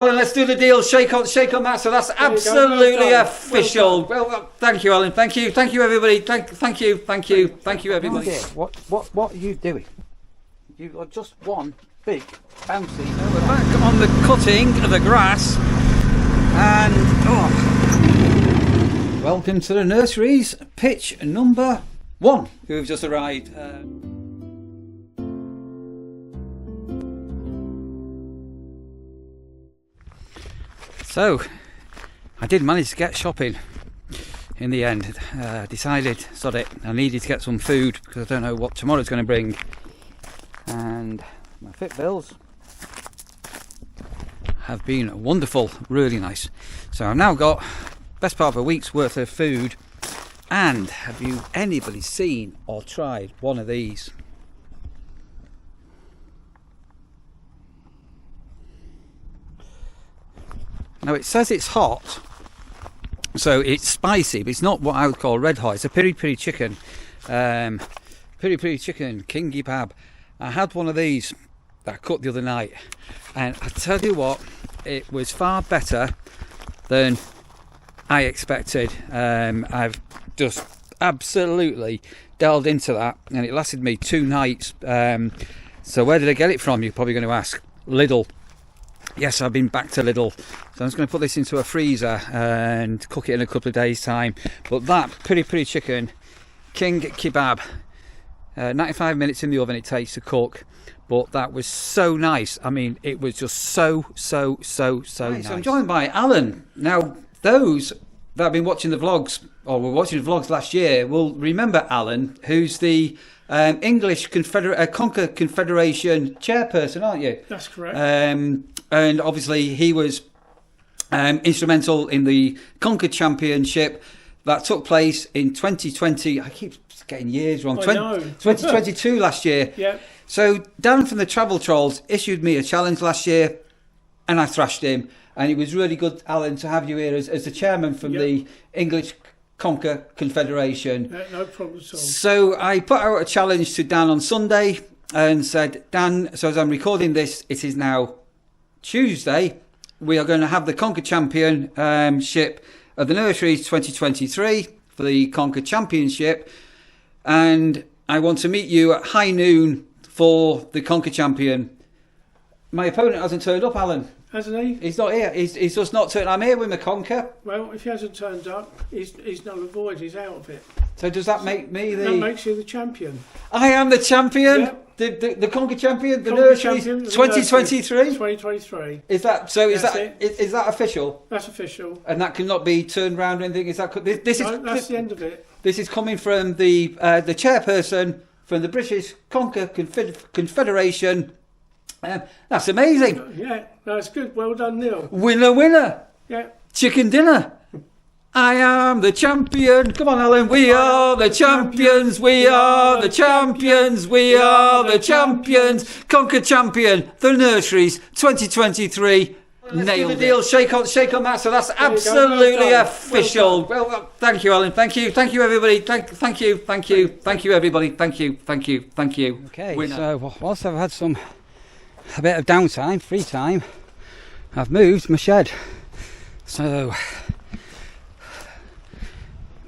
Well, let's do the deal. Shake on that. So that's absolutely official. Well, thank you, Alan. Thank you, everybody. Thank you, everybody. What are you doing? You've got just one big bouncy. So we're back on the cutting of the grass, and welcome to the nurseries pitch number 1. Who've just arrived. So, I did manage to get shopping in the end. Decided, sod it, I needed to get some food because I don't know what tomorrow's going to bring. And my fit bills have been wonderful, really nice. So I've now got best part of a week's worth of food. And have you anybody seen or tried one of these? Now it says it's hot, so it's spicy, but it's not what I would call red hot. It's a piri piri chicken, king kebab. I had one of these that I cooked the other night, and I tell you what, it was far better than I expected. I've just absolutely delved into that, and it lasted me 2 nights. So where did I get it from? You're probably going to ask. Lidl. Yes, I've been back to Lidl, so I'm just going to put this into a freezer and cook it in a couple of days' time. But that piri piri chicken, king kebab, 95 minutes in the oven it takes to cook, but that was so nice. I mean, it was just so nice. So I'm joined by Alan. Now, those that have been watching the vlogs, or were watching the vlogs last year, will remember Alan, who's the English Conker Confederation chairperson, aren't you? That's correct. And obviously he was instrumental in the Conker Championship that took place in 2020. I keep getting years wrong. 2022 last year. Yeah. So Dan from the Travel Trolls issued me a challenge last year, and I thrashed him. And it was really good, Alan, to have you here as the chairman from the English Conker Confederation. No problem at all. So I put out a challenge to Dan on Sunday and said, Dan, so as I'm recording this, it is now Tuesday. We are going to have the Conker Championship of the Nurseries 2023 for the Conker Championship, and I want to meet you at high noon for the Conker Champion. My opponent hasn't turned up, Alan. Hasn't he? He's not here. He's just not turned. I'm here with my Conker. Well, if he hasn't turned up, he's null and void. He's out of it. So does that make me the... That makes you the champion. I am the champion? Yep. The Conker Champion? The Conker Nurseries Champion, 2023? 2023. Is that so? Is That's that official? That's official. And that cannot be turned round or anything? Is that... That's the end of it. This is coming from the chairperson from the British Conker Confederation. That's amazing. Yeah, that's good. Well done, Neil. Winner. Yeah. Chicken dinner. I am the champion. Come on, Alan. We are the champions. We are the champions. We are the champions. Conker Champion, the Nurseries 2023. Nailed the deal. Shake on that. So that's absolutely official. Well, thank you, Alan. Thank you, everybody. Thank you, everybody. Thank you. Okay. Winner. So whilst I've had a bit of downtime, free time, I've moved my shed. So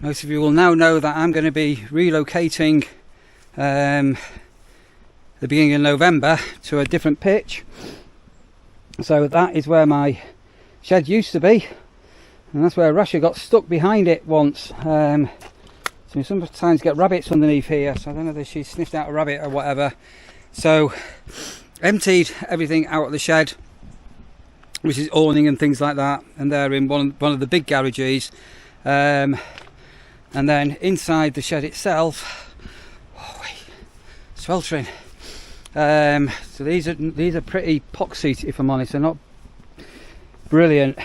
most of you will now know that I'm going to be relocating the beginning of November to a different pitch. So that is where my shed used to be, and that's where Rasha got stuck behind it once. So we sometimes get rabbits underneath here, so I don't know if she sniffed out a rabbit or whatever. So emptied everything out of the shed, which is awning and things like that, and they're in one of the big garages. And then inside the shed itself, sweltering. So these are pretty poxy, if I'm honest. They're not brilliant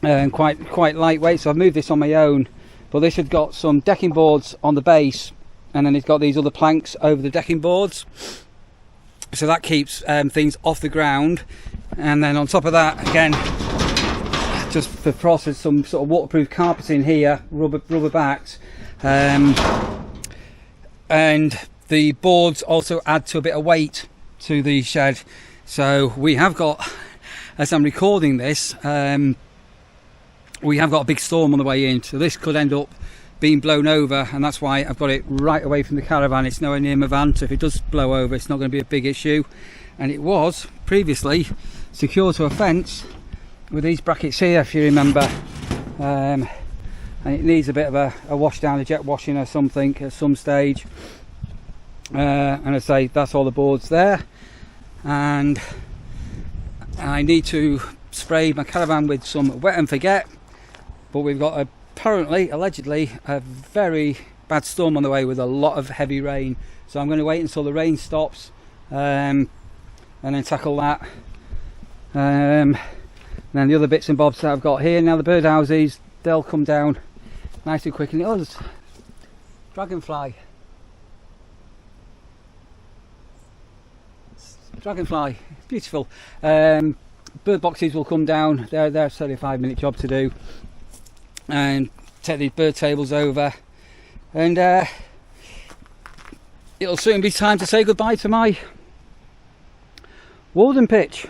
and quite lightweight. So I've moved this on my own, but this had got some decking boards on the base, and then it's got these other planks over the decking boards. So that keeps things off the ground. And then on top of that, again, just for process, some sort of waterproof carpeting here, rubber backs, and the boards also add to a bit of weight to the shed. So we have got as I'm recording this, we have got a big storm on the way in, so this could end up being blown over, and that's why I've got it right away from the caravan. It's nowhere near my van, so if it does blow over, it's not going to be a big issue. And it was previously secured to a fence with these brackets here, if you remember, and it needs a bit of a wash down, a jet washing or something at some stage. And I say that's all the boards there, and I need to spray my caravan with some wet and forget, but we've got allegedly a very bad storm on the way with a lot of heavy rain, so I'm going to wait until the rain stops and then tackle that. And then the other bits and bobs that I've got here, now the birdhouses, they'll come down nice and quick. And oh, there's dragonfly, beautiful. Bird boxes will come down, they're certainly a 5-minute job to do, and take these bird tables over, and it'll soon be time to say goodbye to my Warden pitch.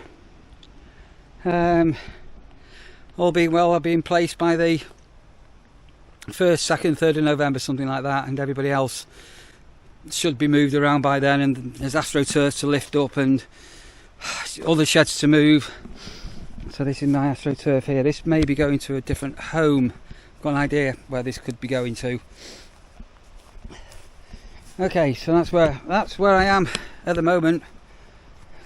All being well, I'll be in place by the 1st, 2nd, 3rd of November, something like that, and everybody else should be moved around by then, and there's AstroTurf to lift up and other sheds to move. So this is my AstroTurf here. This may be going to a different home. I've got an idea where this could be going to. Okay, so that's where I am at the moment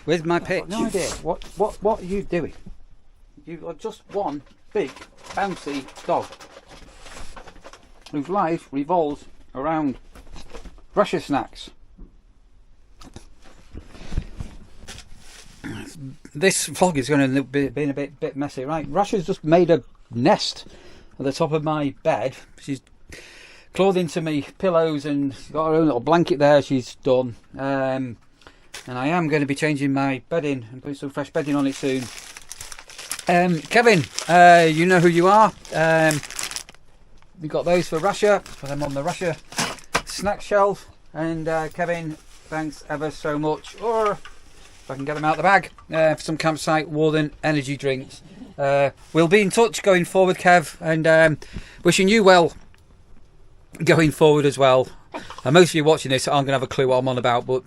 with my pitch. I've got no idea. What are you doing? You've got just one big bouncy dog whose life revolves around Russia snacks. This vlog is going to be a bit messy, right? Russia's just made a nest at the top of my bed. She's clawed into me pillows and got her own little blanket there. She's done, and I am going to be changing my bedding and putting some fresh bedding on it soon. Kevin, you know who you are. We got those for Russia. Put them on the Russia snack shelf. And Kevin, thanks ever so much. Or if I can get them out of the bag, for some Campsite Warden energy drinks. We'll be in touch going forward, Kev, and wishing you well going forward as well. Most of you watching this aren't going to have a clue what I'm on about, but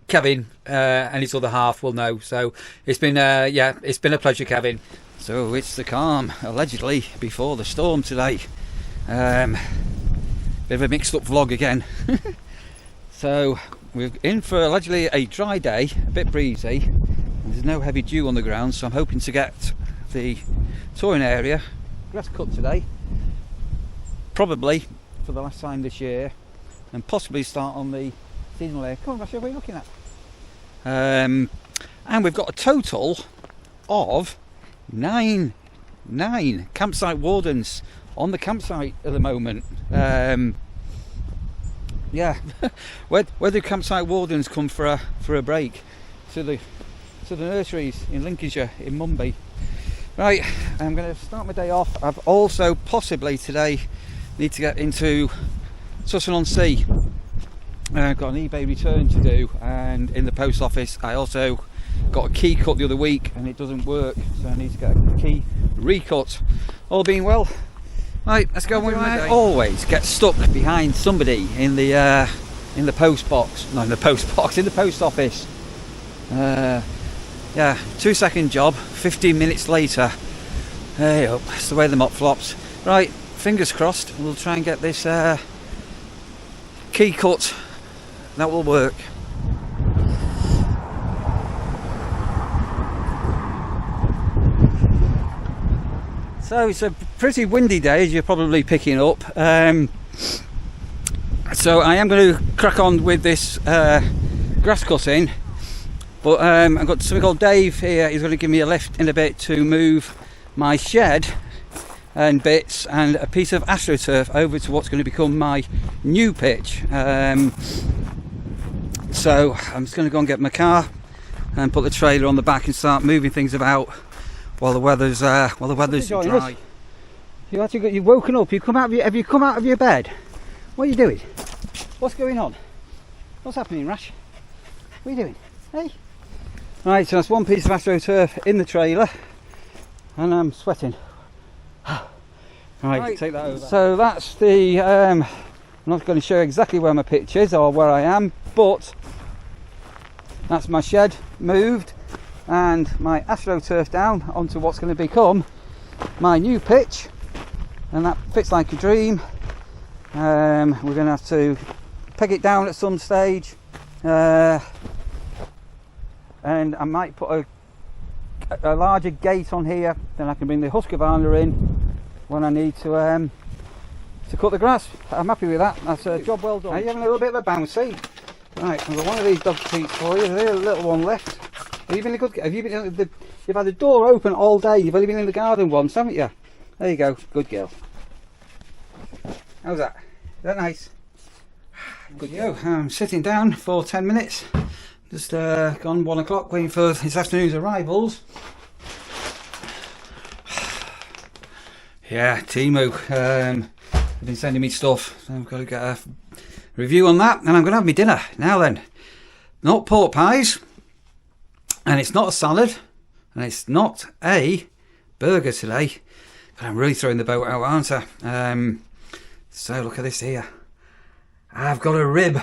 Kevin and his other half will know. So it's been it's been a pleasure, Kevin. So it's the calm, allegedly, before the storm today. Bit of a mixed up vlog again. So we're in for allegedly a dry day, a bit breezy. There's no heavy dew on the ground, so I'm hoping to get the touring area grass cut today, probably for the last time this year, and possibly start on the seasonal area. Come on, Russia, what are you looking at? And we've got a total of nine campsite wardens on the campsite at the moment. Yeah, where do campsite wardens come for a break? To the nurseries in Lincolnshire, in Mumby. Right, I'm going to start my day off. I've also possibly today need to get into Sutton-on-Sea. I've got an eBay return to do, and in the post office I also got a key cut the other week and it doesn't work, so I need to get a key recut. All being well. Right, let's go on with my day. I always get stuck behind somebody in the post box. Not in the post box, in the post office. Yeah, 2-second job, 15 minutes later. Hey up, that's the way the mop flops. Right, fingers crossed, we'll try and get this key cut. That will work. So it's a pretty windy day, as you're probably picking up. So I am going to crack on with this grass cutting, but I've got something called Dave here. He's going to give me a lift in a bit to move my shed and bits and a piece of AstroTurf over to what's going to become my new pitch. So I'm just going to go and get my car and put the trailer on the back and start moving things about while the weather's dry. You've woken up. Have you come out of your bed? What are you doing? What's going on? What's happening, Rash? What are you doing? Hey. Right, so that's one piece of AstroTurf in the trailer. and I'm sweating. Right, take that over. So that's the, I'm not going to show exactly where my pitch is or where I am, but that's my shed moved and my AstroTurf down onto what's going to become my new pitch, and that fits like a dream. We're going to have to peg it down at some stage, and I might put a larger gate on here, then I can bring the Husqvarna in when I need to cut the grass. I'm happy with that. That's a job well done. Are you having a little bit of a bouncy? Right, I've got one of these dog treats for you. There's a little one left. Have you been a good? Have you been? You've had the door open all day. You've only been in the garden once, haven't you? There you go. Good girl. How's that? Is that nice? Good girl. I'm sitting down for 10 minutes. Just gone 1 o'clock, waiting for this afternoon's arrivals. Yeah, Timo. They've been sending me stuff. So I've got to get a review on that, and I'm going to have my dinner now. Then, not pork pies. And it's not a salad, and it's not a burger today. But I'm really throwing the boat out, aren't I? So look at this here. I've got a rib.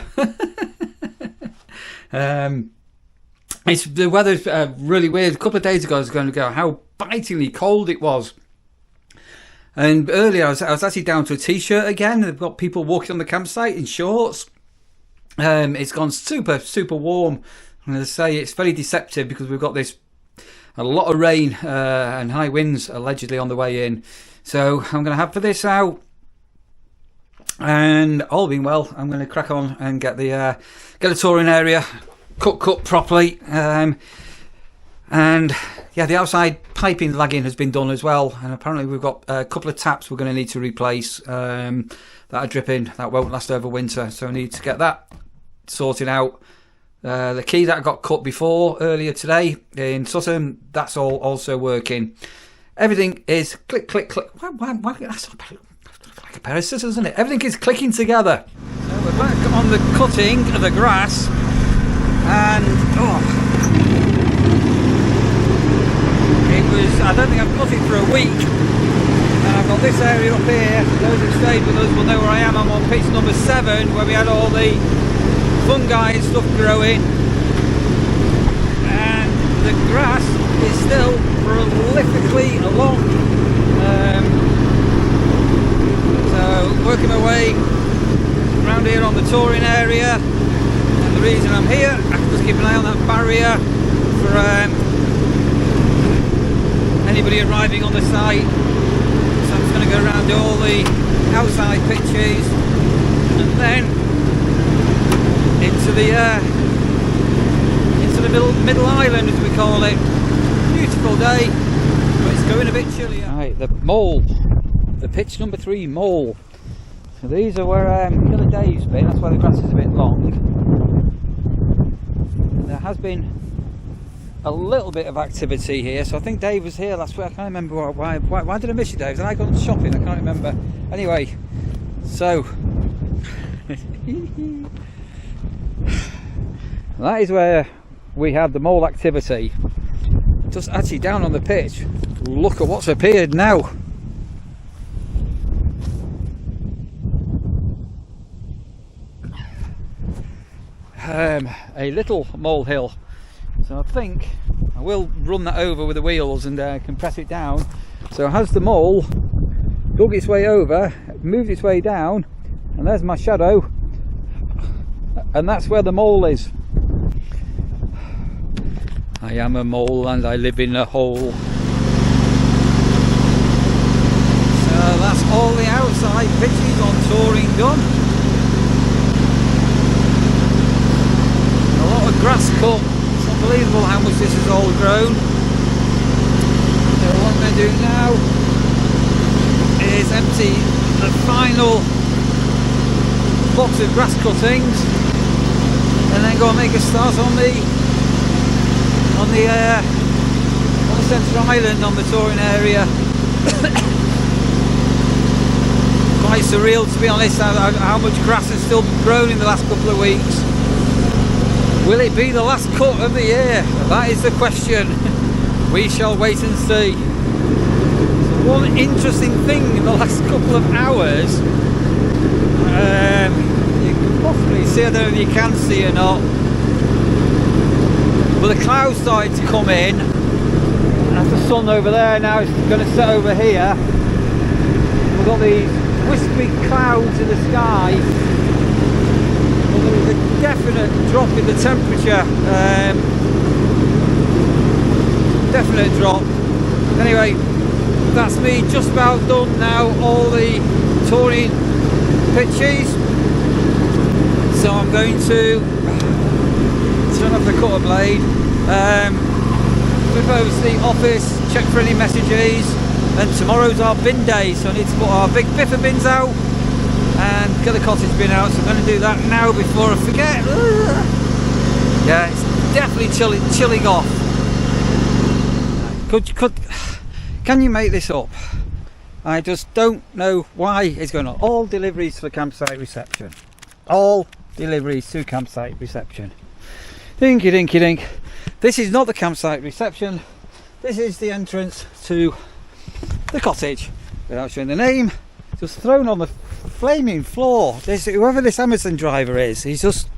It's the weather's really weird. A couple of days ago, I was going to go how bitingly cold it was. And earlier, I was actually down to a t-shirt again. They've got people walking on the campsite in shorts. It's gone super, super warm. I'm going to say it's very deceptive because we've got a lot of rain and high winds allegedly on the way in. So I'm going to have for this out, and all being well, I'm going to crack on and get the touring area cut properly. And yeah, the outside piping lagging has been done as well, and apparently we've got a couple of taps we're going to need to replace that are dripping. That won't last over winter, so I need to get that sorted out. The key that I got cut before earlier today in Sutton, that's all also working. Everything is click, click, click. Why, that's like a pair of scissors, isn't it? Everything is clicking together. So we're back on the cutting of the grass, and I don't think I've cut it for a week. And I've got this area up here. Those who stayed with us will know where I am. I'm on pitch number 7, where we had all the fungi and stuff growing, and the grass is still prolifically along. So working my way around here on the touring area, and the reason I'm here, I can just keep an eye on that barrier for anybody arriving on the site. So I'm just going to go around all the outside pitches, and then into the middle island, as we call it. Beautiful day, but it's going a bit chillier. Right, the mole, the pitch number 3 mole. So these are where Killer Dave's been. That's why the grass is a bit long. There has been a little bit of activity here. So I think Dave was here last week. I can't remember why did I miss you, Dave? Did I go shopping? I can't remember. Anyway, so that is where we had the mole activity. Just actually down on the pitch, look at what's appeared now. A little molehill. So I think I will run that over with the wheels and compress it down. So has the mole dug its way over, moved its way down, and there's my shadow. And that's where the mole is. I am a mole and I live in a hole. So that's all the outside pitches on touring done. A lot of grass cut. It's unbelievable how much this has all grown. So what I'm going to do now is empty the final box of grass cuttings, and then go and make a start on the centre island on the touring area. Quite surreal, to be honest, how much grass has still grown in the last couple of weeks. Will it be the last cut of the year? That is the question. We shall wait and see. one interesting thing in the last couple of hours, you can possibly see, I don't know if you can see or not, but the clouds started to come in. That's the sun over there, now it's going to set over here. We've got these wispy clouds in the sky. Well, there was a definite drop in the temperature. Definite drop. Anyway, that's me just about done now, all the touring pitches. So I'm going to turn off the cutter blade, flip over to the office, check for any messages, and tomorrow's our bin day, so I need to put our big biffer bins out and get the cottage bin out, so I'm going to do that now before I forget. Yeah, it's definitely chilling off. Can you make this up? I just don't know why it's going on. All deliveries for campsite reception. All deliveries to campsite reception. Dinky dinky dink. This is not the campsite reception. This is the entrance to the cottage. Without showing the name, just thrown on the flaming floor. Whoever this Amazon driver is, he's just...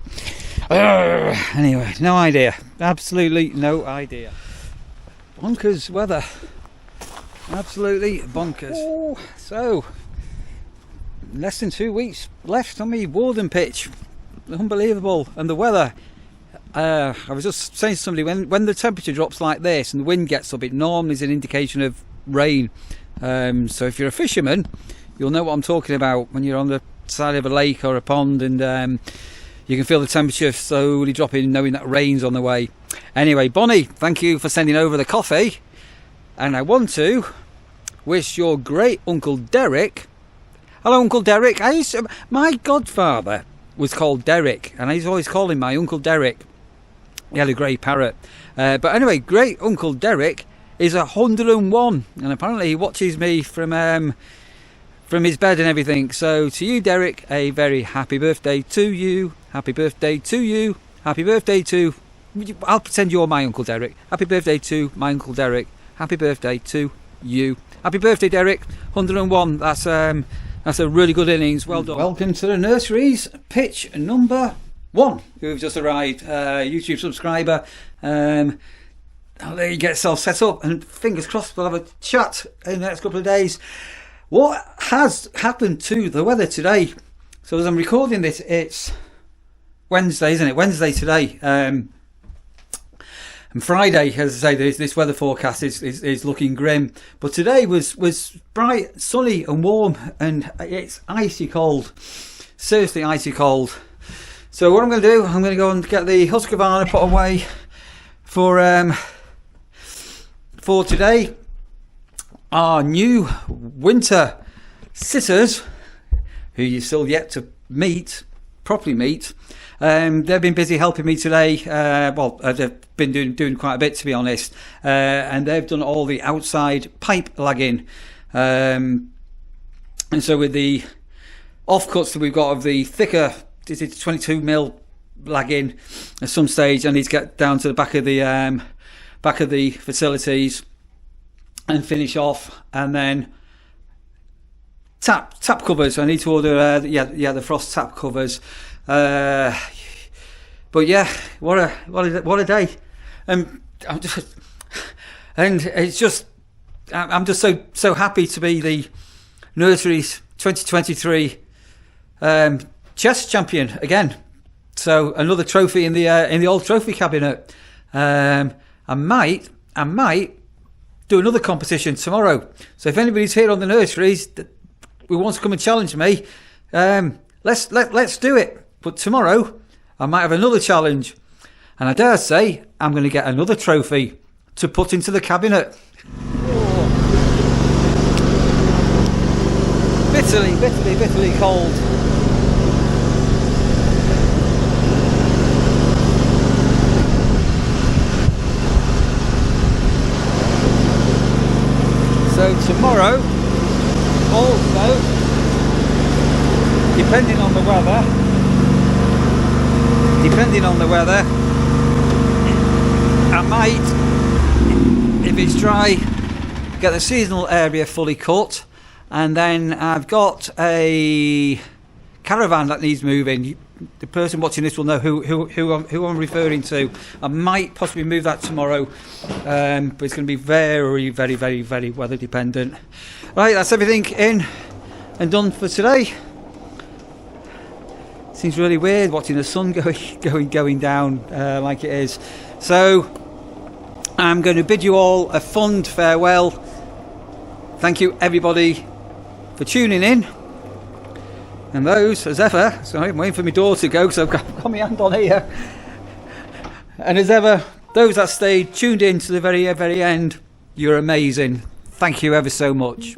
Anyway, no idea. Absolutely no idea. Bonkers weather. Absolutely bonkers. Oh, so, less than 2 weeks left on my Warden pitch. Unbelievable. And the weather, I was just saying to somebody, when the temperature drops like this and the wind gets up, it normally is an indication of rain. So if you're a fisherman, you'll know what I'm talking about when you're on the side of a lake or a pond and you can feel the temperature slowly dropping, knowing that rain's on the way. Anyway, Bonnie, thank you for sending over the coffee. And I want to wish your great Uncle Derek... Hello, Uncle Derek. My godfather was called Derek, and I used to always call him my Uncle Derek. He had a grey parrot. But anyway, great Uncle Derek is 101, and apparently he watches me from his bed and everything. So to you, Derek, a very happy birthday to you. Happy birthday to you. Happy birthday to... I'll pretend you're my Uncle Derek. Happy birthday to my Uncle Derek. Happy birthday to you. Happy birthday, Derek. 101. That's a really good innings. Well done. Welcome to the Nurseries pitch number 1. Who've just arrived. YouTube subscriber. I'll let you get yourself set up, and fingers crossed we'll have a chat in the next couple of days. What has happened to the weather today? So as I'm recording this, it's Wednesday, isn't it? Wednesday today. And Friday, as I say, this weather forecast is looking grim. But today was bright, sunny and warm, and it's icy cold. Seriously icy cold. So what I'm going to do, I'm going to go and get the Husqvarna put away for today. Our new winter sitters, who you're still yet to properly meet, they've been busy helping me today. They've been doing quite a bit, to be honest, and they've done all the outside pipe lagging, and so with the offcuts that we've got of the thicker, is it 22mm lagging, at some stage I need to get down to the back of the facilities and finish off, and then tap covers. I need to order the frost tap covers. But yeah, what a day. I'm just so happy to be the Nurseries 2023 chess champion again. So another trophy in the old trophy cabinet. I might do another competition tomorrow. So if anybody's here on the Nurseries who wants to come and challenge me, let's do it. But tomorrow I might have another challenge, and I dare say I'm going to get another trophy to put into the cabinet. Oh. Bitterly cold. So tomorrow, also, depending on the weather, I might, if it's dry, get the seasonal area fully cut, and then I've got a caravan that needs moving. The person watching this will know who I'm referring to. I might possibly move that tomorrow, but it's going to be very, very, very, very weather dependent. Right, that's everything in and done for today. Seems really weird watching the sun going down like it is. So I'm going to bid you all a fond farewell. Thank you everybody for tuning in. And those, as ever, sorry, I'm waiting for my door to go because I've got my hand on here. And as ever, those that stayed tuned in to the very, very end, you're amazing. Thank you ever so much.